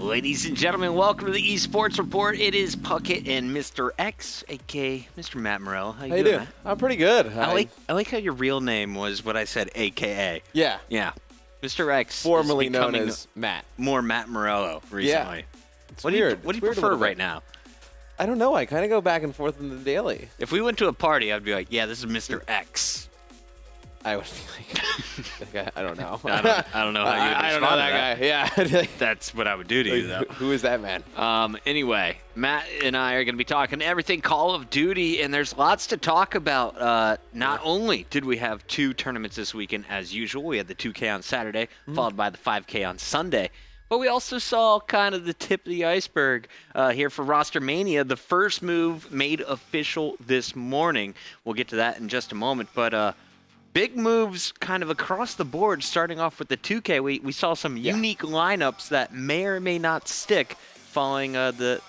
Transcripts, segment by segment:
Ladies and gentlemen, welcome to the eSports Report. It is Puckett and Mr. X, aka Mr. Matt Morello. How you doing? I'm pretty good. I like how your real name was what I said, aka. Yeah. Yeah. Mr. X, formerly known as Matt. More Matt Morello recently. Yeah. What do you prefer right now? I don't know. I kind of go back and forth in the daily. If we went to a party, I'd be like, yeah, this is Mr. X. I would be like, I don't know. I don't know how you would I don't know that guy. Yeah. That's what I would do to you, though. Who is that man? Anyway, Matt and I are going to be talking everything Call of Duty, and there's lots to talk about. Not only did we have 2 tournaments this weekend, as usual. We had the 2K on Saturday, followed by the 5K on Sunday. But we also saw kind of the tip of the iceberg here for Roster Mania. The first move made official this morning. We'll get to that in just a moment. But big moves kind of across the board, starting off with the 2K. We saw some unique lineups that may or may not stick following the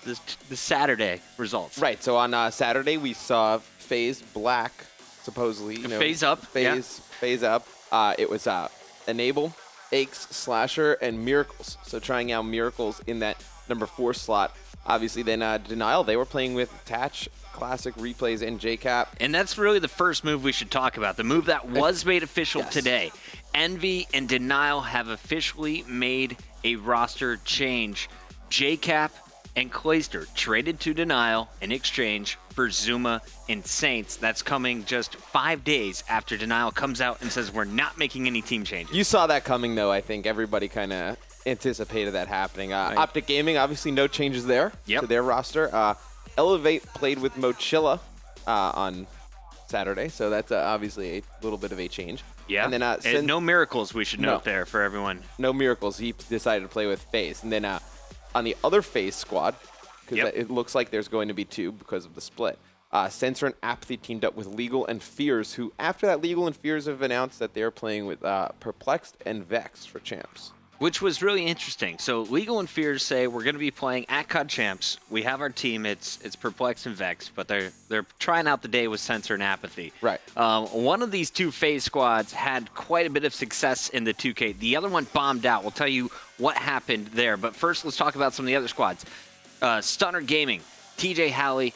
Saturday results. Right. So on Saturday, we saw FaZe Black, supposedly. FaZe up. FaZe up. It was Enable, Aches, Slasher, and Miracles. So trying out Miracles in that number 4 slot. Obviously, then Denial, they were playing with Tatch, Classic, Replays, and JCap. And that's really the first move we should talk about, the move that was made official today. Envy and Denial have officially made a roster change. JCap and Clayster traded to Denial in exchange for Zuma and Saints. That's coming just 5 days after Denial comes out and says we're not making any team changes. You saw that coming, though. I think everybody kind of anticipated that happening. Optic Gaming, obviously no changes there to their roster. Elevate played with Mochilla on Saturday, so that's obviously a little bit of a change. Yeah, and then no Miracles, we should note there for everyone. No Miracles. He decided to play with FaZe. And then on the other FaZe squad, because it looks like there's going to be 2 because of the split, Censor and Apathy teamed up with Legal and Fears, who after that Legal and Fears have announced that they're playing with Perplexed and Vex for champs. Which was really interesting. So Legal and Fears say we're going to be playing at COD Champs. We have our team. It's Perplexed and Vex, but they're trying out the day with Censor and Apathy. Right. One of these 2 FaZe squads had quite a bit of success in the 2K. The other one bombed out. We'll tell you what happened there. But first, let's talk about some of the other squads. Stunner Gaming, TJ Halley,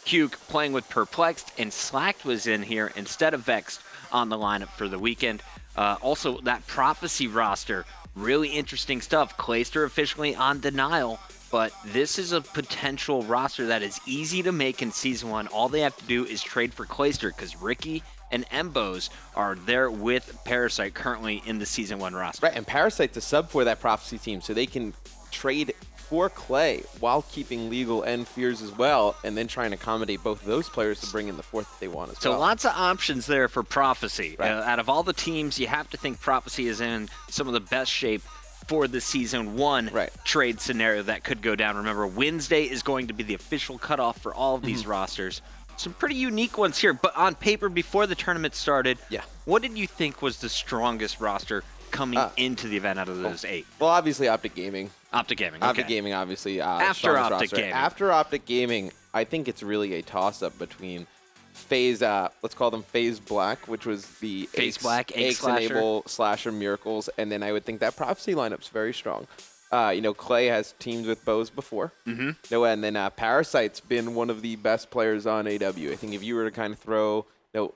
Huke playing with Perplexed, and Slacked was in here instead of Vexed on the lineup for the weekend. Also, that Prophecy roster. Really interesting stuff. Clayster officially on Denial, but this is a potential roster that is easy to make in Season 1. All they have to do is trade for Clayster because Ricky and Embos are there with Parasite currently in the Season 1 roster. Right, and Parasite's a sub for that Prophecy team, so they can trade for Clay while keeping Legal and Fears as well, and then trying to accommodate both of those players to bring in the 4th that they want as well. So lots of options there for Prophecy. Right. Out of all the teams, you have to think Prophecy is in some of the best shape for the Season 1 trade scenario that could go down. Remember, Wednesday is going to be the official cutoff for all of these rosters. Some pretty unique ones here, but on paper, before the tournament started, what did you think was the strongest roster coming into the event out of those 8? Well, obviously Optic Gaming. Optic Gaming, okay. Optic Gaming, obviously. After Optic Gaming. After Optic Gaming, I think it's really a toss-up between FaZe, let's call them FaZe Black, which was the FaZe Black, Aches Enable, Slasher, Miracles, and then I would think that Prophecy lineup's very strong. Clay has teamed with Bows before. And then Parasite's been one of the best players on AW. I think if you were to kind of throw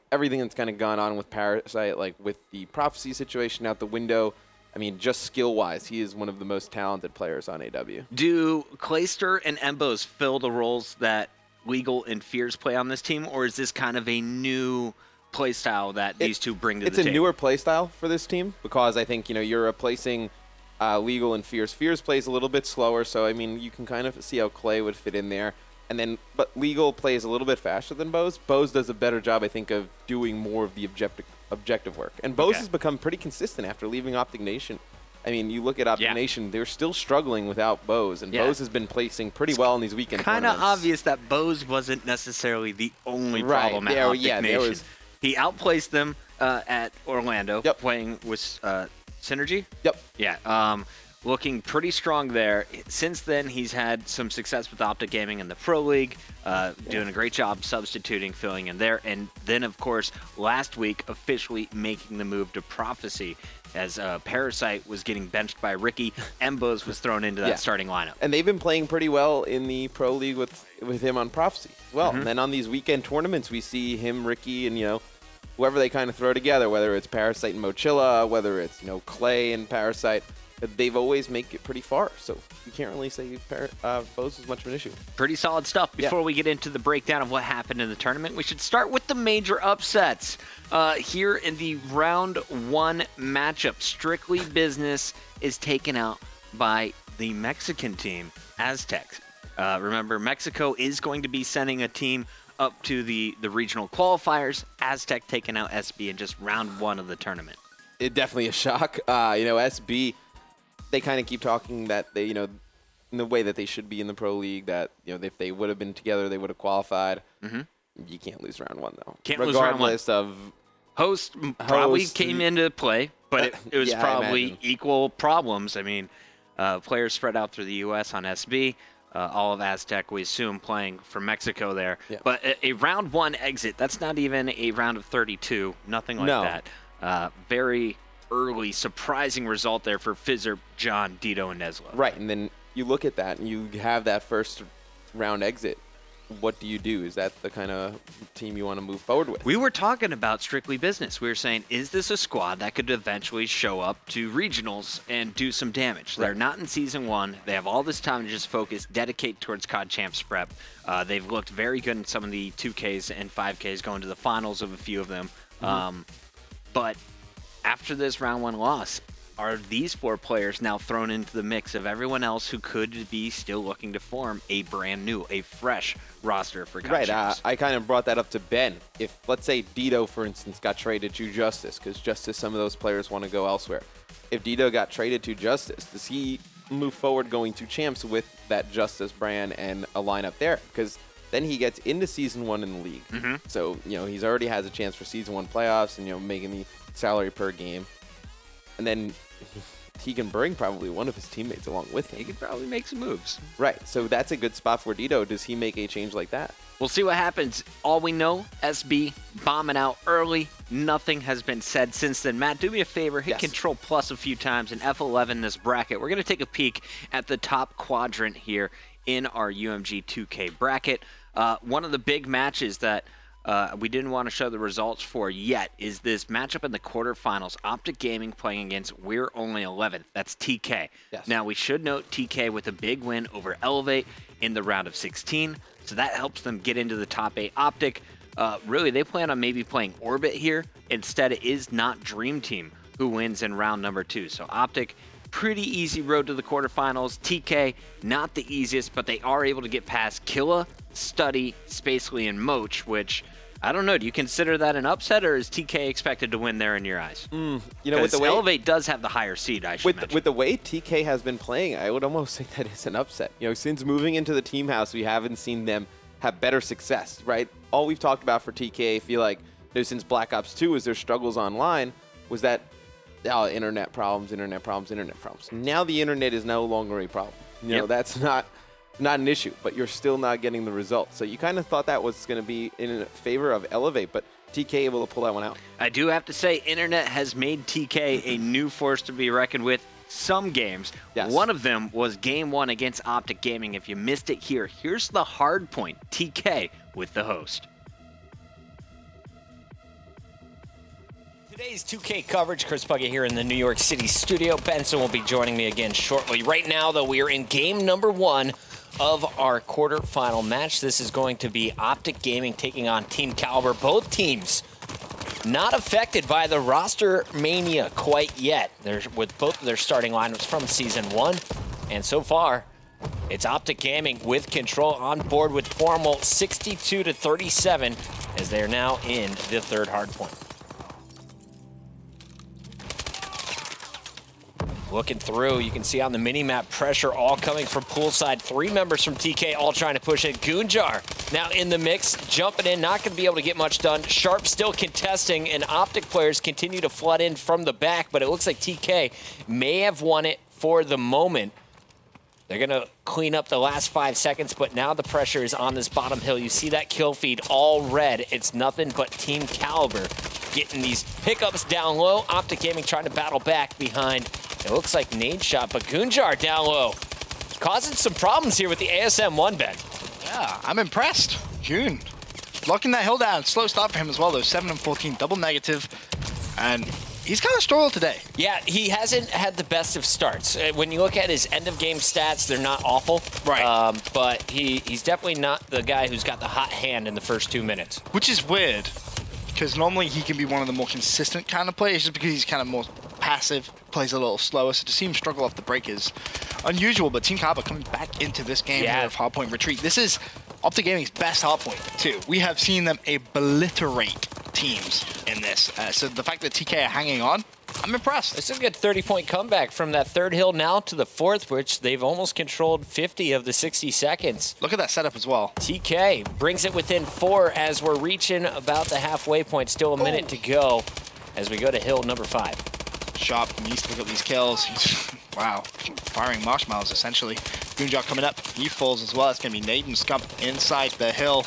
everything that's kind of gone on with Parasite, like with the Prophecy situation out the window, I mean, just skill-wise, he is one of the most talented players on AW. Do Clayster and Embos fill the roles that Legal and Fears play on this team, or is this kind of a new play style that these 2 bring to the table? It's a newer play style for this team because I think, you're replacing Legal and Fears. Fears plays a little bit slower, so, I mean, you can kind of see how Clay would fit in there. And then, but Legal plays a little bit faster than Bose. Bose does a better job, I think, of doing more of the objective work. And Bose has become pretty consistent after leaving Optic Nation. I mean, you look at Optic Nation, they're still struggling without Bose, and Bose has been placing pretty well in these weekend tournaments. Kind of obvious that Bose wasn't necessarily the only problem at Optic Nation. He outplaced them at Orlando, playing with Synergy. Yep. Yeah. looking pretty strong there. Since then, he's had some success with Optic Gaming in the Pro League, doing a great job substituting, filling in there. And then, of course, last week, officially making the move to Prophecy as Parasite was getting benched by Ricky. Embos was thrown into that starting lineup. And they've been playing pretty well in the Pro League with him on Prophecy as well. And then on these weekend tournaments, we see him, Ricky, and, whoever they kind of throw together, whether it's Parasite and Mochilla, whether it's, Clay and Parasite, they've always make it pretty far. So you can't really say Bose is much of an issue. Pretty solid stuff. Before we get into the breakdown of what happened in the tournament, we should start with the major upsets. Here in the round 1 matchup, Strictly Business is taken out by the Mexican team, Aztecs. Remember, Mexico is going to be sending a team up to the regional qualifiers. Aztec taking out SB in just round 1 of the tournament. It definitely a shock. SB, they kind of keep talking that they, in the way that they should be in the Pro League, that, if they would have been together, they would have qualified. You can't lose round 1, though. Can't lose round 1. Regardless of... Host probably came into play, but it was probably equal problems. I mean, players spread out through the U.S. on SB. All of Aztec, we assume, playing for Mexico there. Yeah. But a round 1 exit, that's not even a round of 32. Nothing like that. Very early, surprising result there for Fizzer, John, Dito, and Neslo. Right, and then you look at that, and you have that first round exit. What do you do? Is that the kind of team you want to move forward with? We were talking about Strictly Business. We were saying, is this a squad that could eventually show up to regionals and do some damage? Right. They're not in Season 1. They have all this time to just focus, dedicate towards COD Champs prep. They've looked very good in some of the 2Ks and 5Ks, going to the finals of a few of them. But after this round 1 loss, are these 4 players now thrown into the mix of everyone else who could be still looking to form a brand new, a fresh roster for COD Champs? I kind of brought that up to Ben. If, let's say, Dito, for instance, got traded to Justice, because Justice, some of those players want to go elsewhere. If Dito got traded to Justice, does he move forward going to Champs with that Justice brand and a lineup there? Because then he gets into Season 1 in the league. So, he's already has a chance for Season 1 playoffs and, making the salary per game. And then he can bring probably one of his teammates along with him. He could probably make some moves. Right, so that's a good spot for Dito. Does he make a change like that? We'll see what happens. All we know, SB bombing out early. Nothing has been said since then. Matt, do me a favor. Hit Control Plus a few times in F11 in this bracket. We're going to take a peek at the top quadrant here in our UMG 2K bracket. One of the big matches that we didn't want to show the results for yet is this matchup in the quarterfinals. Optic Gaming playing against We're Only 11th. That's TK. Yes. Now, we should note TK with a big win over Elevate in the round of 16. So that helps them get into the top 8. Optic, really, they plan on maybe playing Orbit here. Instead, it is not Dream Team who wins in round number 2. So Optic, pretty easy road to the quarterfinals. TK, not the easiest, but they are able to get past Killa, Study, Spacely, and Moch, which... I don't know. Do you consider that an upset, or is TK expected to win there in your eyes? With the way Elevate does have the higher seed, I should mention. With the way TK has been playing, I would almost say that it's an upset. Since moving into the team house, we haven't seen them have better success, right? All we've talked about for TK, I feel like, since Black Ops 2 is their struggles online, was that internet problems. Now the internet is no longer a problem. That's not an issue, but you're still not getting the results. So you kind of thought that was going to be in favor of Elevate, but TK able to pull that one out. I do have to say, internet has made TK a new force to be reckoned with. Some games. Yes. One of them was Game 1 against Optic Gaming. If you missed it here, here's the hard point. TK with the host. Today's 2K coverage, Chris Puckett here in the New York City studio. Benson will be joining me again shortly. Right now, though, we are in game number 1 of our quarterfinal match. This is going to be Optic Gaming taking on Team Kaliber. Both teams not affected by the roster mania quite yet. They're with both of their starting lineups from Season 1. And so far, it's Optic Gaming with control on board with formal 62-37 as they are now in the 3rd hardpoint. Looking through, you can see on the mini-map pressure all coming from poolside. 3 members from TK all trying to push it. Goonjar now in the mix, jumping in, not going to be able to get much done. Sharp still contesting, and Optic players continue to flood in from the back, but it looks like TK may have won it for the moment. They're going to clean up the last 5 seconds, but now the pressure is on this bottom hill. You see that kill feed all red. It's nothing but Team Kaliber getting these pickups down low. Optic Gaming trying to battle back behind. It looks like nade shot, but Gunjar down low. Causing some problems here with the ASM-1, Ben. Yeah, I'm impressed. June, locking that hill down. Slow start for him as well, though. 7 and 14, double negative. And he's kind of struggled today. Yeah, he hasn't had the best of starts. When you look at his end-of-game stats, they're not awful. Right. But he's definitely not the guy who's got the hot hand in the first 2 minutes. Which is weird, because normally he can be one of the more consistent kind of players, just because he's kind of more passive, plays a little slower, so to see him struggle off the break is unusual. But Team Kaliber coming back into this game here of hardpoint retreat. This is Optic Gaming's best hardpoint, too. We have seen them obliterate teams in this. So the fact that TK are hanging on, I'm impressed. This is a good 30-point comeback from that third hill now to the fourth, which they've almost controlled 50 of the 60 seconds. Look at that setup as well. TK brings it within 4 as we're reaching about the halfway point. Still a minute to go as we go to hill number 5. Sharp needs to pick up these kills. He's, wow, firing marshmallows essentially. Gunjar coming up, he falls as well. It's going to be Nade and Scump inside the hill.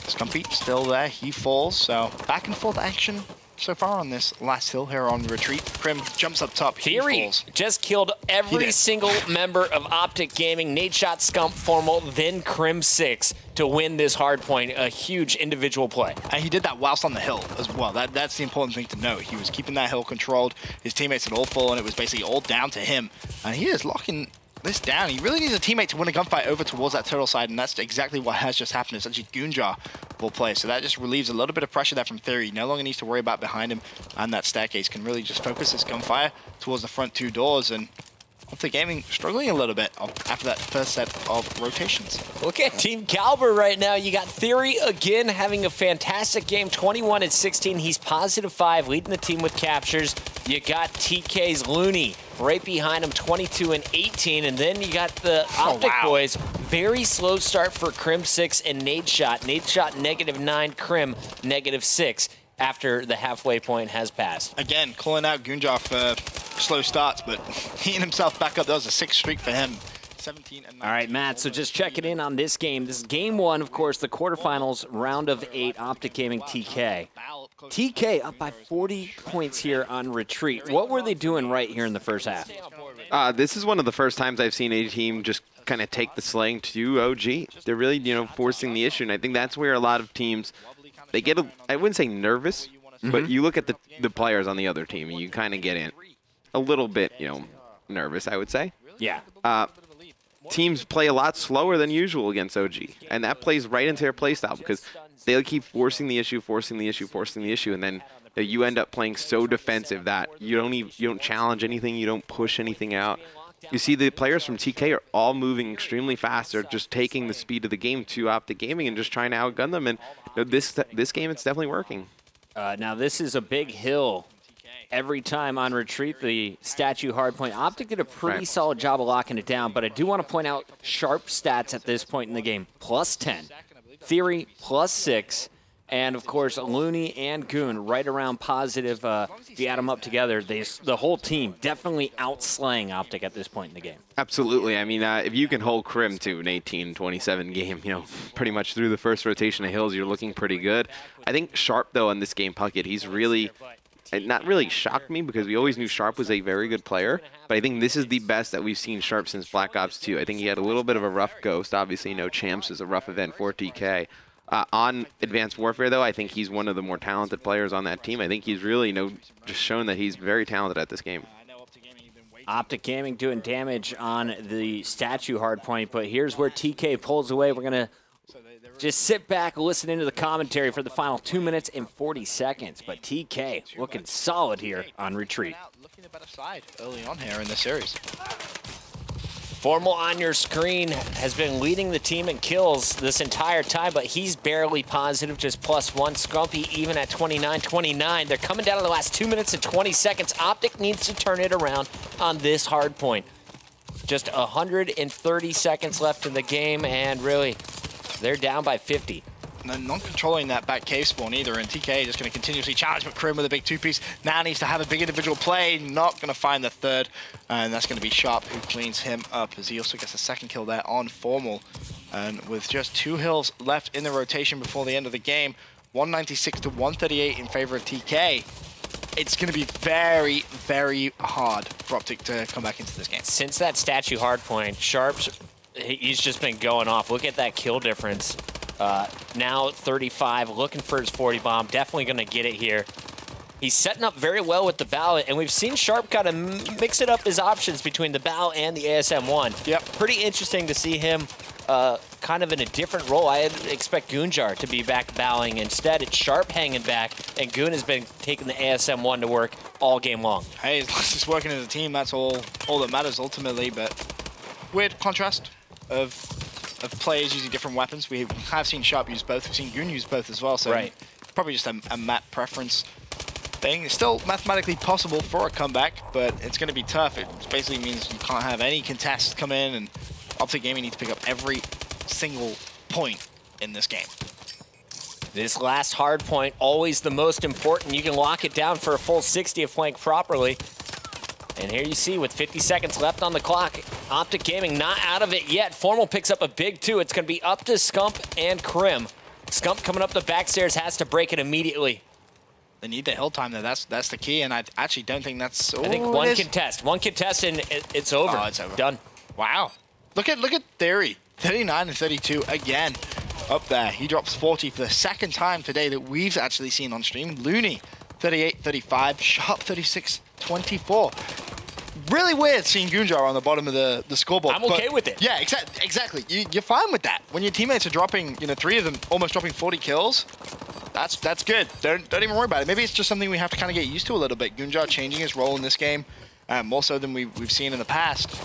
Scumpy still there, he falls. So back and forth action so far on this last hill here on retreat. Krim jumps up top, he falls. Just killed every single member of Optic Gaming. Nade shot, Scump, Formal, then Krim 6 to win this hard point. A huge individual play. And he did that whilst on the hill as well. That's the important thing to note. He was keeping that hill controlled. His teammates had all fallen. It was basically all down to him. And he is locking this down. He really needs a teammate to win a gunfight over towards that turtle side, and that's exactly what has just happened. It's actually Gunjar will play, so that just relieves a little bit of pressure there from Theory. He no longer needs to worry about behind him, and that staircase can really just focus his gunfire towards the front 2 doors. And Optic Gaming struggling a little bit after that first set of rotations. Look at Team Kaliber right now. You got Theory again having a fantastic game, 21 and 16. He's +5, leading the team with captures. You got TK's Looney right behind him, 22 and 18. And then you got the Optic boys. Very slow start for Krim 6 and Nade shot. Nade shot -9, Krim -6 after the halfway point has passed. Again, calling out Gunjar for slow starts, but heating himself back up. That was a 6th streak for him. 17 and 19. All right, Matt, so just checking in on this game. This is game 1, of course, the quarterfinals, round of 8, Optic Gaming TK. TK up by 40 points here on retreat. What were they doing right here in the first half? This is one of the first times I've seen a team just kind of take the slaying to OG. They're really, forcing the issue, and I think that's where a lot of teams, they get, I wouldn't say nervous, but you look at the players on the other team, and you kind of get in a little bit, nervous, I would say. Yeah. Teams play a lot slower than usual against OG, and that plays right into their play style because they'll keep forcing the issue, and then you end up playing so defensive that you don't challenge anything, you don't push anything out. You see the players from TK are all moving extremely fast. They're just taking the speed of the game to Optic Gaming and just trying to outgun them. And this game, it's definitely working. Now this is a big hill. Every time on retreat, the statue hardpoint. Optic did a pretty solid job of locking it down, but I do want to point out Sharp stats at this point in the game. +10. Theory, +6. And, of course, Looney and Goon right around positive. If you add them up together, the whole team definitely outslaying Optic at this point in the game. Absolutely. I mean, if you can hold Krim to an 18-27 game, pretty much through the first rotation of hills, you're looking pretty good. I think Sharp, though, on this game, Puckett, he's really... not really shocked me because we always knew Sharp was a very good player, but I think this is the best that we've seen Sharp since Black Ops 2. I think he had a little bit of a rough ghost. Obviously, Champs is a rough event for TK. On Advanced Warfare, though, I think he's one of the more talented players on that team. I think he's really just shown that he's very talented at this game. Optic Gaming doing damage on the statue hardpoint, but here's where TK pulls away. We're going to just sit back, listen into the commentary for the final 2 minutes and 40 seconds. But TK looking solid here on retreat. Looking a better side early on here in the series. Formal on your screen has been leading the team in kills this entire time, but he's barely positive, just +1. Scrumpy even at 29-29. They're coming down to the last 2 minutes and 20 seconds. Optic needs to turn it around on this hard point. Just 130 seconds left in the game, and really, they're down by 50. And then not controlling that back cave spawn either, and TK just going to continuously challenge McCrim with a big two-piece. Now needs to have a big individual play, not going to find the third, and that's going to be Sharp who cleans him up as he also gets a second kill there on Formal. And with just 2 hills left in the rotation before the end of the game, 196 to 138 in favor of TK. It's going to be very, very hard for Optic to come back into this game. Since that statue hardpoint, Sharp's, he's just been going off. Look at that kill difference. Now 35, looking for his 40 bomb. Definitely going to get it here. He's setting up very well with the ballot, and we've seen Sharp kind of mix it up his options between the ballot and the ASM1. Yep. Pretty interesting to see him kind of in a different role. I expect Goonjar to be back bowing. Instead, it's Sharp hanging back, and Goon has been taking the ASM1 to work all game long. Hey, as long as it's working as a team, that's all that matters ultimately, but weird contrast of players using different weapons. We have seen Sharp use both. We've seen Goon use both as well, so right. Probably just a map preference thing. It's still mathematically possible for a comeback, but it's going to be tough. It basically means you can't have any contests come in, and Optic Gaming need to pick up every single point in this game. This last hard point, always the most important. You can lock it down for a full 60 if playing properly. And here you see, with 50 seconds left on the clock, Optic Gaming not out of it yet. Formal picks up a big 2. It's going to be up to Scump and Krim. Scump coming up the backstairs has to break it immediately. They need the hill time there. That's the key, and I actually don't think that's. I think one contest, and it's over. Oh, it's over. Done. Wow. Look at Theory. 39 and 32 again. Up there. He drops 40 for the second time today that we've actually seen on stream. Looney, 38-35. Sharp, 36-24. Really weird seeing Goonjar on the bottom of the scoreboard. I'm okay with it. Yeah, exactly. You're fine with that. When your teammates are dropping, 3 of them almost dropping 40 kills, that's good. Don't even worry about it. Maybe it's just something we have to kind of get used to a little bit. Goonjar changing his role in this game, more so than we've seen in the past.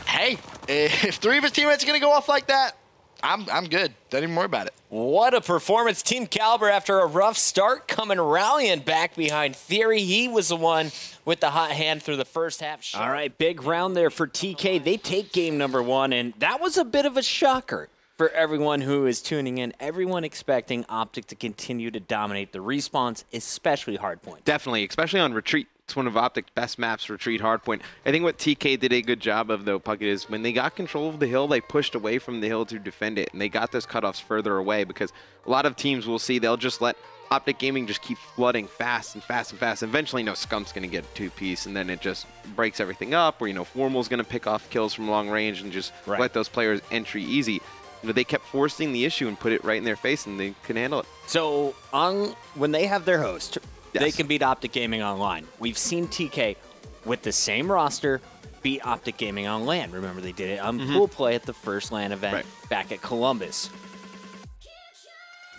Hey, if 3 of his teammates are going to go off like that, I'm good. Don't even worry about it. What a performance. Team Kaliber, after a rough start, coming rallying back behind Theory. He was the one with the hot hand through the first half. All right, big round there for TK. They take game number 1, and that was a bit of a shocker for everyone who is tuning in. Everyone expecting Optic to continue to dominate the respawns, especially hardpoint. Definitely, especially on retreat. It's one of Optic's best maps, retreat hardpoint. I think what TK did a good job of, though, Puckett, is when they got control of the hill, they pushed away from the hill to defend it, and they got those cutoffs further away, because a lot of teams will see they'll just let Optic Gaming just keep flooding fast and fast and fast. Eventually, Scump's going to get a 2-piece, and then it just breaks everything up, or, Formal's going to pick off kills from long range and just let those players entry easy. They kept forcing the issue and put it right in their face, and they couldn't handle it. So when they have their host, they can beat Optic Gaming online. We've seen TK with the same roster beat Optic Gaming on LAN. Remember, they did it on pool play at the first LAN event back at Columbus.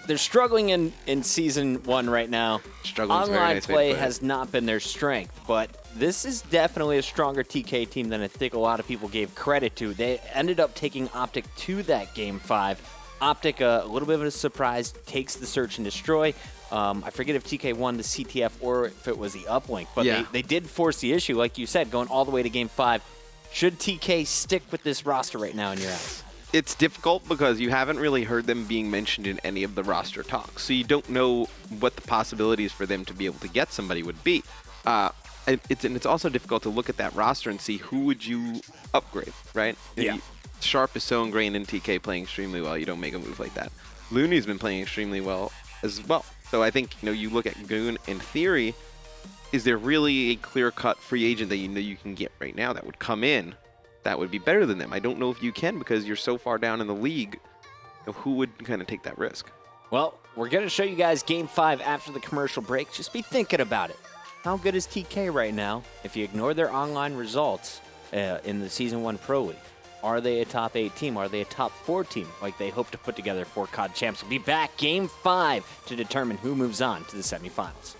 They're struggling in Season 1 right now. Online play has not been their strength, but this is definitely a stronger TK team than I think a lot of people gave credit to. They ended up taking Optic to that Game 5. Optic, a little bit of a surprise, takes the search and destroy. I forget if TK won the CTF or if it was the uplink, but they did force the issue, like you said, going all the way to Game 5. Should TK stick with this roster right now in your eyes? It's difficult because you haven't really heard them being mentioned in any of the roster talks, so you don't know what the possibilities for them to be able to get somebody would be. It's also difficult to look at that roster and see who would you upgrade, right? Yeah. Sharp is so ingrained in TK playing extremely well, you don't make a move like that. Looney's been playing extremely well as well. So I think, you look at Goon in theory, is there really a clear-cut free agent that you can get right now that would come in that would be better than them? I don't know if you can, because you're so far down in the league. Who would kind of take that risk? Well, we're going to show you guys Game 5 after the commercial break. Just be thinking about it. How good is TK right now? If you ignore their online results in the Season 1 Pro League, are they a top 8 team? Are they a top 4 team like they hope to put together for COD Champs? We'll be back Game 5 to determine who moves on to the semifinals.